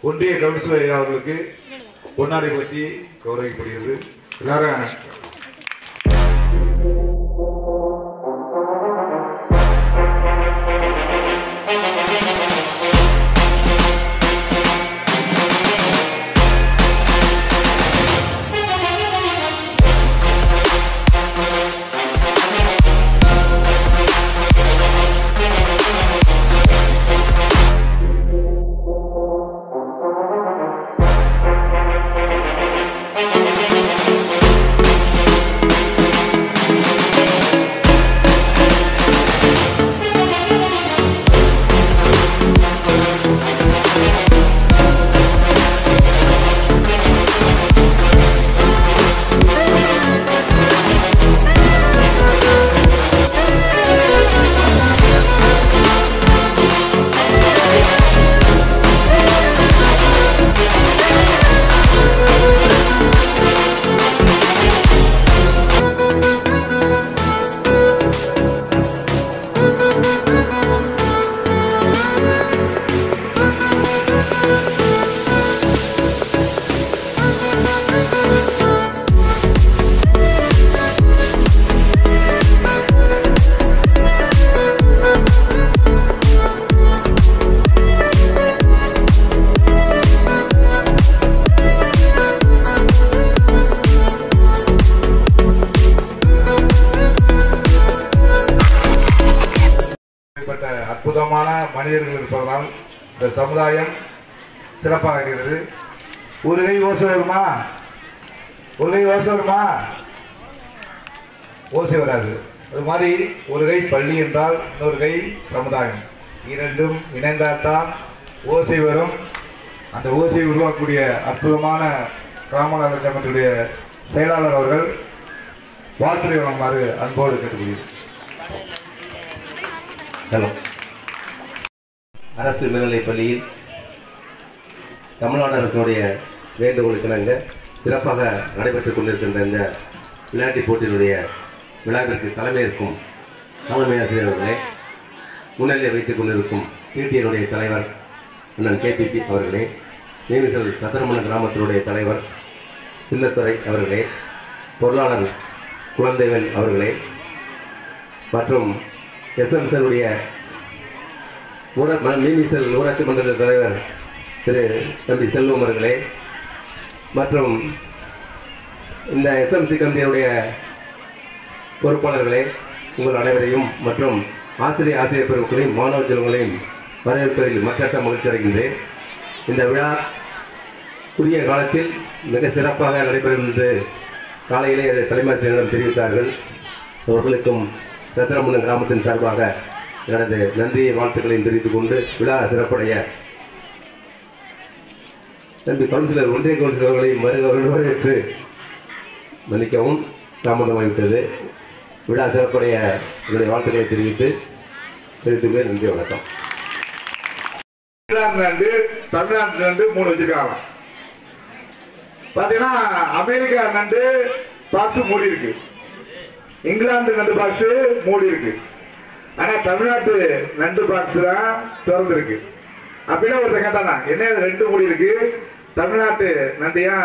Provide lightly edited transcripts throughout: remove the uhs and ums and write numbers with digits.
ஒன்றிய கவுன்சிலர் அவர்களுக்கு பொன்னாடை பற்றி கௌரவிக்கப்படுகிறது. எல்லாரும் அற்புதமான மனிதர்கள் இருப்பதால் இந்த சமுதாயம் சிறப்பாக இருக்கிறது. ஒரு கை ஓசை வருமா? ஒரு கை ஓசை வருமா? ஓசை வராது. அது மாதிரி ஒரு கை பள்ளி என்றால் இன்னொரு கை சமுதாயம், இரண்டும் இணைந்தால்தான் ஓசை வரும். அந்த ஓசையை உருவாக்கக்கூடிய அற்புதமான கிராம நல சங்கத்துடைய செயலாளர் அவர்கள் வாழ்த்துறை வழங்குமாறு அன்போடு கேட்டுக்கொள்கிறேன். ஹலோ. அரசு மேல்நிலைப் பள்ளியில் தமிழ்நாடு அரசுடைய வேண்டுகோளுக்கு இணங்க சிறப்பாக நடைபெற்றுக் கொண்டிருக்கின்ற இந்த விளையாட்டுப் போட்டியினுடைய விழாவிற்கு தலைமையேற்கும் தலைமை ஆசிரியர் அவர்களே, முன்னிலை வைத்துக் கொண்டிருக்கும் பிடிஏனுடைய தலைவர் அண்ணன் KPP அவர்களே, நேமிசல் சத்திரமண கிராமத்தினுடைய தலைவர் சின்னத்துறை அவர்களே, பொருளாளர் குழந்தைகள் அவர்களே மற்றும் SMSனுடைய நேமிசல் ஊராட்சி மன்ற தலைவர் திரு தம்பி செல்வம் அவர்களே மற்றும் இந்த SMC கமிட்டியினுடைய பொறுப்பாளர்களே, உங்கள் அனைவரையும் மற்றும் ஆசிரியர் பெருமக்களையும் மாணவ செல்வங்களையும் வரவேற்பதில் மற்ற மகிழ்ச்சி அடைகின்றேன். இந்த விழா குறுகிய காலத்தில் மிக சிறப்பாக நடைபெறும் என்று காலையிலே தலைமையாசிரியரிடம் தெரிவித்தார்கள். அவர்களுக்கும் சத்திரமணம் கிராமத்தின் சார்பாக எனது நன்றியை வாழ்த்துக்களையும் தெரிவித்துக் கொண்டு விழா சிறப்படைய தம்பி கவுன்சிலர் ஒன்றிய கவுன்சிலர்களையும் வரவேற்று மன்னிக்கவும் தாமதமாகிவிட்டது. விழா சிறப்படைய என்னுடைய வாழ்த்துக்களை தெரிவித்து நன்றி, வணக்கம். தமிழ்நாட்டு நண்டு 3 வச்சிருக்காங்க. பாத்தீங்கன்னா அமெரிக்கா நண்டு பாக்ஸ் மூடி இருக்கு, இங்கிலாந்து நண்டு பாக்ஸ் மூடி இருக்கு. ஆனா தமிழ்நாட்டு நண்டு பாக்ஸ் தான் திறந்து இருக்கு. அப்படின்னா ஒருத்தர் கேட்டானா, என்ன 2 மூடி இருக்கு, தமிழ்நாட்டு நண்டியா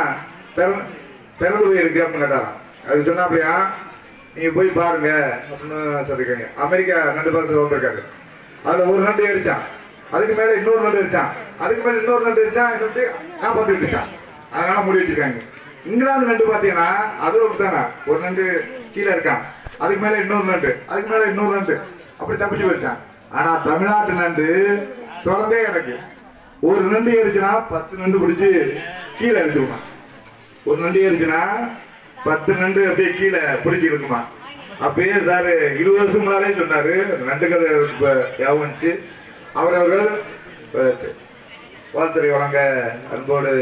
திறந்து போயிருக்கு அப்படின்னு கேட்டானா. அது சொன்னாப்படியா, நீங்க போய் பாருங்க அப்படின்னு சொல்லிருக்காங்க. அமெரிக்கா நண்டு பாக்ஸ் திறந்துருக்காரு. அதுல ஒரு நண்டு எரிச்சான், அதுக்கு மேல இன்னொரு நண்டு எரிச்சான், அதுக்கு மேல இன்னொரு நண்டு எரிச்சான், காப்பாத்தி விட்டுச்சான். அதனால மூடி வச்சிருக்காங்க. இங்கிலாந்து நண்டு பாத்தீங்கன்னா அது ஒருத்தாங்க, ஒரு நண்டு கீழே இருக்கான், அதுக்கு மேல இன்னொரு நண்டு, அதுக்கு மேல இன்னொரு நண்டு, அப்படி தப்பிச்சு வச்சான். ஆனா தமிழ்நாட்டு நண்டு திறந்தே கிடக்கு. ஒரு நண்டு ஏறிச்சுன்னா 10 நண்டு பிடிச்சு கீழே எடுத்துக்குமா. ஒரு நண்டு ஏறிச்சுன்னா 10 நண்டு அப்படியே கீழே பிடிச்சி இருக்குமா. அப்பயே சார் 20 வருஷம் முன்னாலே சொன்னாரு. நண்டு கதை யாவச்சு அவர்கள் வாழ்த்துறை வழங்க அன்போடு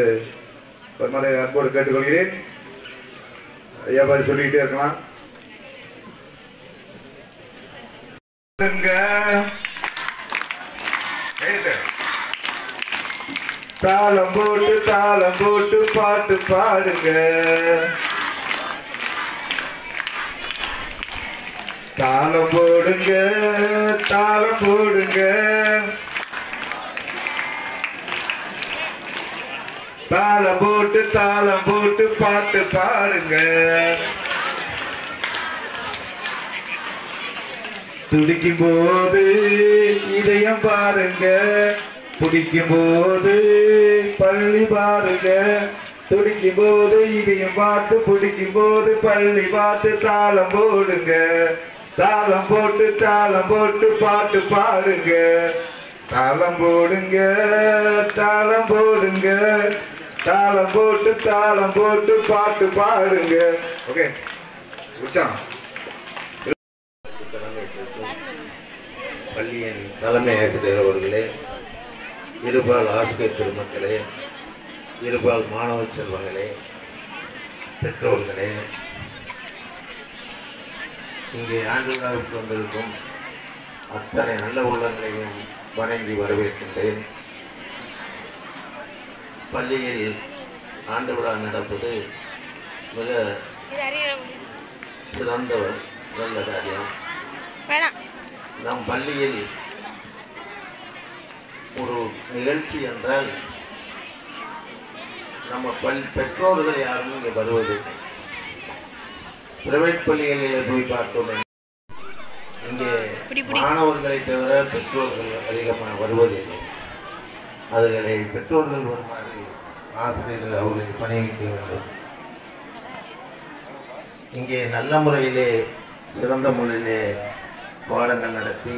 கேட்டுக்கொள்கிறேன். ஐயா சொல்லிக்கிட்டே இருக்கலாம். தாளம் போட்டு பாட்டு பாடுங்க, தாளம் போடுங்க. தாளம் போட்டு பாட்டு பாடுங்க. துடிக்கும் போது இதயம் பாருங்க, துடிக்கும் போது பள்ளி பாருங்க. துடிக்கும் போது இதயம் பார்த்து, பிடிக்கும் போது பள்ளி பார்த்து தாளம் போடுங்க. தாளம் போட்டு பாட்டு பாடுங்க. தாளம் போடுங்க, தாளம் போடுங்க, தாளம் போட்டு பாட்டு பாடுங்க. ஓகே, உற்சாகம். பள்ளியின் தலைமை ஆசிரியர் அவர்களே, இருபால் ஆசிரியர் பெருமக்களே, இருபால் மாணவ செல்வங்களே, பெற்றோர்களே, இங்கே ஆண்டு விழாவுக்கு வந்திருக்கும் அத்தனை நல்ல உள்ளங்களையும் வணங்கி வரவேற்கின்றேன். பள்ளியில் ஆண்டு விழா நடப்பது மிக சிறந்த நல்ல காரியம். நம் பள்ளியில் ஒரு நிகழ்ச்சி என்றால் நம்ம பெற்றோர்கள் யாரும் இங்கே வருவதில்லை. பிரைவேட் பள்ளிகளில் போய் பார்த்தோம், இங்கே மாணவர்களை தவிர பெற்றோர்கள் அதிகமாக வருவதில்லை. அதுகளை பெற்றோர்கள் வருமாறு ஆசிரியர்கள் அவர்களை பணியிக்க வேண்டும். இங்கே நல்ல முறையிலே சிறந்த முறையிலே பாடங்கள் நடத்தி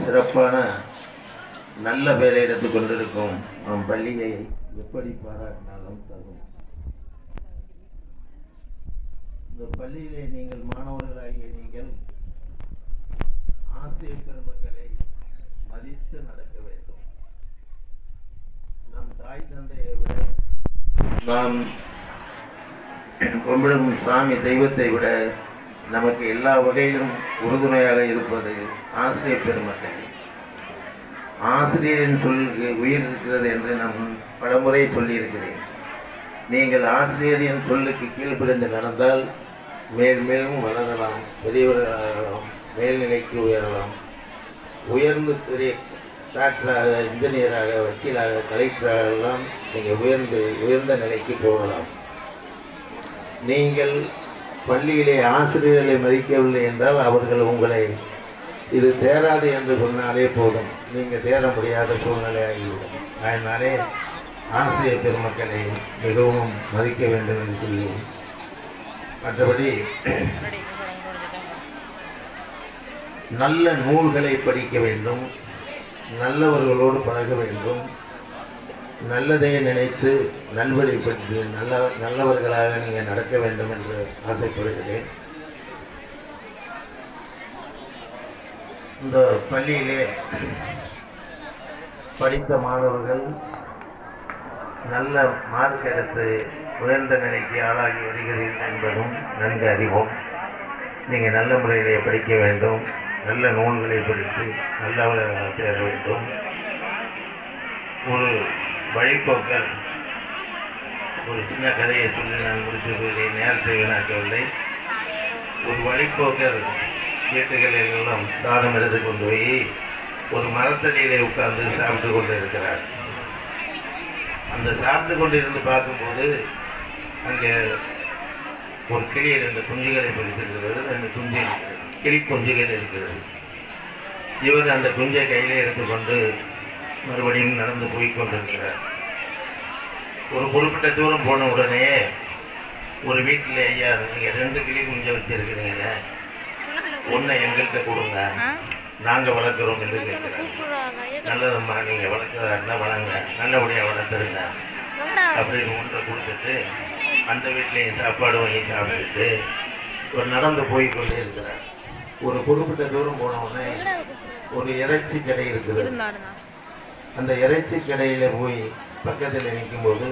சிறப்பான நல்ல பேரை எடுத்துக் கொண்டிருக்கும் நம் பள்ளியை எப்படி பாராட்டினாலும் தகும். இந்த பள்ளியிலே நீங்கள் மாணவர்களாகிய நீங்கள் ஆசிரியர் பெருமக்களை மதித்து நடக்க வேண்டும். நம் தாய் தந்தையை விட, நாம் கும்பிடும் சாமி தெய்வத்தை விட நமக்கு எல்லா வகையிலும் உறுதுணையாக இருப்பது ஆசிரியர் பெருமக்கள். ஆசிரியரின் சொல்லுக்கு உயிர் இருக்கிறது என்று நான் பலமுறை சொல்லியிருக்கிறேன். நீங்கள் ஆசிரியரின் சொல்லுக்கு கீழ்ப்படிந்து நடந்தால் மேலும் வளரலாம், பெரியவர்களாகலாம், மேல்நிலைக்கு உயரலாம். உயர்ந்து பெரிய டாக்டராக, இன்ஜினியராக, வக்கீலாக, கலெக்டராகலாம் நீங்கள் உயர்ந்த நிலைக்கு போகலாம். நீங்கள் பள்ளியிலே ஆசிரியர்களை மதிக்கவில்லை என்றால் அவர்கள் உங்களை இது தேராது என்று சொன்னாலே போதும், நீங்கள் தேர முடியாத சூழ்நிலை ஆகிவிடும். அதனாலே ஆசிரியர் பெருமக்களை மிகவும் மதிக்க வேண்டும் என்று சொல்லி, மற்றபடி நல்ல நூல்களை படிக்க வேண்டும், நல்லவர்களோடு பழக வேண்டும், நல்லதை நினைத்து நல்வழிப்பட்டு நல்லவர்களாக நீங்கள் நடக்க வேண்டும் என்று ஆசைப்படுகிறேன். இந்த பள்ளியிலே படித்த மாணவர்கள் நல்ல மார்க் எடுத்து உயர்ந்த நிலைக்கு ஆளாகி வருகிறீர்கள் என்பதும் நன்கு அறிவோம். நீங்கள் நல்ல முறையிலே படிக்க வேண்டும், நல்ல நூல்களை படித்து நல்லவர்களாக சேர வேண்டும். ஒரு வழிபோக்கர் ஒரு சின்ன கதையை சொல்லி நான் முடித்து நேரத்தை வீணாக்கவில்லை. ஒரு வழிபோக்கர் வீட்டுகளில் எல்லாம் சாதம் எடுத்து கொண்டு போய் ஒரு மரத்தடியிலே உட்கார்ந்து சாப்பிட்டு கொண்டு இருக்கிறார். அந்த சாப்பிட்டு கொண்டிருந்து பார்க்கும்போது அங்கே ஒரு கிளி 2 குஞ்சுகளை பிடித்திருக்கிறது. 2 கிளி குஞ்சுகள் இருக்கிறது. இவர் அந்த குஞ்சை கையிலே எடுத்துக்கொண்டு மறுபடியும் நடந்து போய் கொண்டிருக்கிறார். ஒரு குறிப்பிட்ட தூரம் போன உடனே ஒரு வீட்டில், ஐயா நீங்கள் 2 கிளி குஞ்சை வச்சிருக்கிறீங்க, ஒன்றை எங்கள்கிட்ட கொடுங்க, நாங்கள் வளர்க்குறோம் என்று கேட்குறாங்க. நல்லதம்மா, நீங்கள் வளர்க்குறதா வளங்க, நல்லபடியாக வளர்த்துருங்க அப்படின்னு ஒன்றை கொடுத்துட்டு அந்த வீட்லேயும் சாப்பாடு வாங்கி சாப்பிட்டுட்டு ஒரு நடந்து போய் கொண்டே இருக்கிறார். ஒரு குறிப்பிட்ட தூரம் போன உடனே ஒரு இறைச்சி கடை இருக்குது. அந்த இறைச்சி கடையில் போய் பக்கத்தில் நிற்கும்போது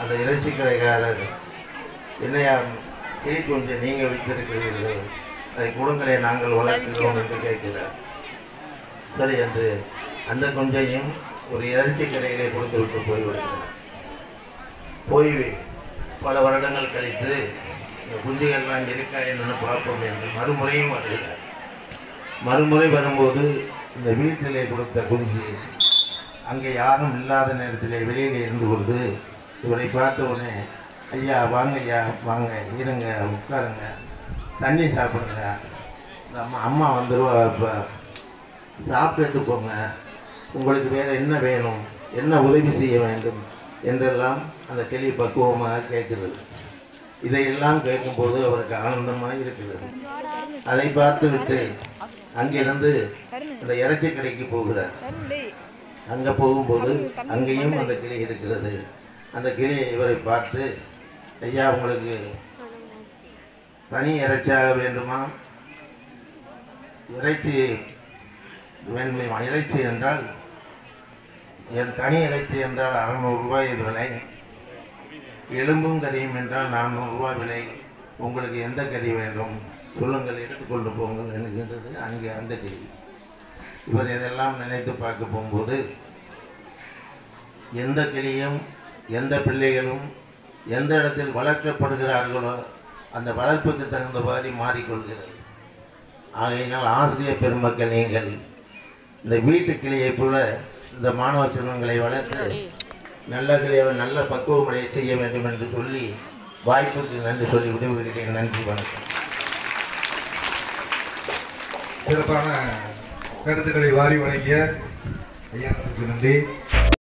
அந்த இறைச்சி கடைக்காரர், என்னையா கிளி கொஞ்சம் நீங்கள் வைத்திருக்கிறீர்கள், அதை கொடுங்களே, நாங்கள் வளர்க்கிறோம் என்று கேட்கிறார். சரி என்று அந்த கொஞ்சையும் ஒரு இறைச்சி கடையிலே கொடுத்து விட்டு போய்விடுகிறார். போய் பல வருடங்கள் கழித்து இந்த குஞ்சுகள்லாம் இருக்கா என்னன்னு பார்ப்போம் என்று மறுமுறையும் வருகிறார். மறுமுறை வரும்போது இந்த வீட்டிலே கொடுத்த குஞ்சு அங்கே யாரும் இல்லாத நேரத்திலே வெளியிலே இருந்து கொண்டு இவரை பார்த்த உடனே ஐயா வாங்க ஐயா வாங்க இருங்க உட்காருங்க தண்ணி சாப்பிடுங்க அம்மா வந்துடுவா இப்போ சாப்பிட்டுட்டு போங்க உங்களுக்கு வேறு என்ன வேணும் என்ன உதவி செய்ய வேண்டும் என்றெல்லாம் அந்த கிளி பக்குவமாக கேட்கிறது. இதையெல்லாம் கேட்கும்போது அவருக்கு ஆனந்தமாக இருக்கிறது. அதை பார்த்துவிட்டு அங்கிருந்து அந்த இறைச்சி கடைக்கு போகிறார். அங்கே போகும்போது அங்கேயும் அந்த கிளி இருக்கிறது. அந்த கிளி இவரை பார்த்து ஐயா உங்களுக்கு தனி இறைச்சியாக வேண்டுமா இறைச்சி வேண்டுமா இறைச்சி என்றால் என் தனி இறைச்சி என்றால் 600 ரூபாய் விலை எலும்பும் கறியும் என்றால் 400 ரூபாய் விலை உங்களுக்கு எந்த கறி வேண்டும் சொல்லுங்கள் எடுத்துக்கொண்டு போங்கள் என்கின்றது அங்கே அந்த கிளி. இவர் இதெல்லாம் நினைத்து பார்க்க போகும்போது எந்த கிளியும் எந்த பிள்ளைகளும் எந்த இடத்தில் வளர்க்கப்படுகிறார்களோ அந்த வளர்ப்புக்கு தகுந்தவாறு மாறிக்கொள்கிறது. ஆகையினால் ஆசிரியர் பெருமக்கள் நீங்கள் இந்த வீட்டு கிளியை போல இந்த மாணவ செல்வங்களை வளர்த்து நல்ல கிளியை நல்ல பக்குவமுடைய செய்ய வேண்டும் என்று சொல்லி வாய்ப்புக்கு நன்றி சொல்லி விடுவிக்கிறேன். நன்றி, வணக்கம். சிறப்பான கருத்துக்களை வாரி வழங்கிய ஐயாவுக்கு நன்றி.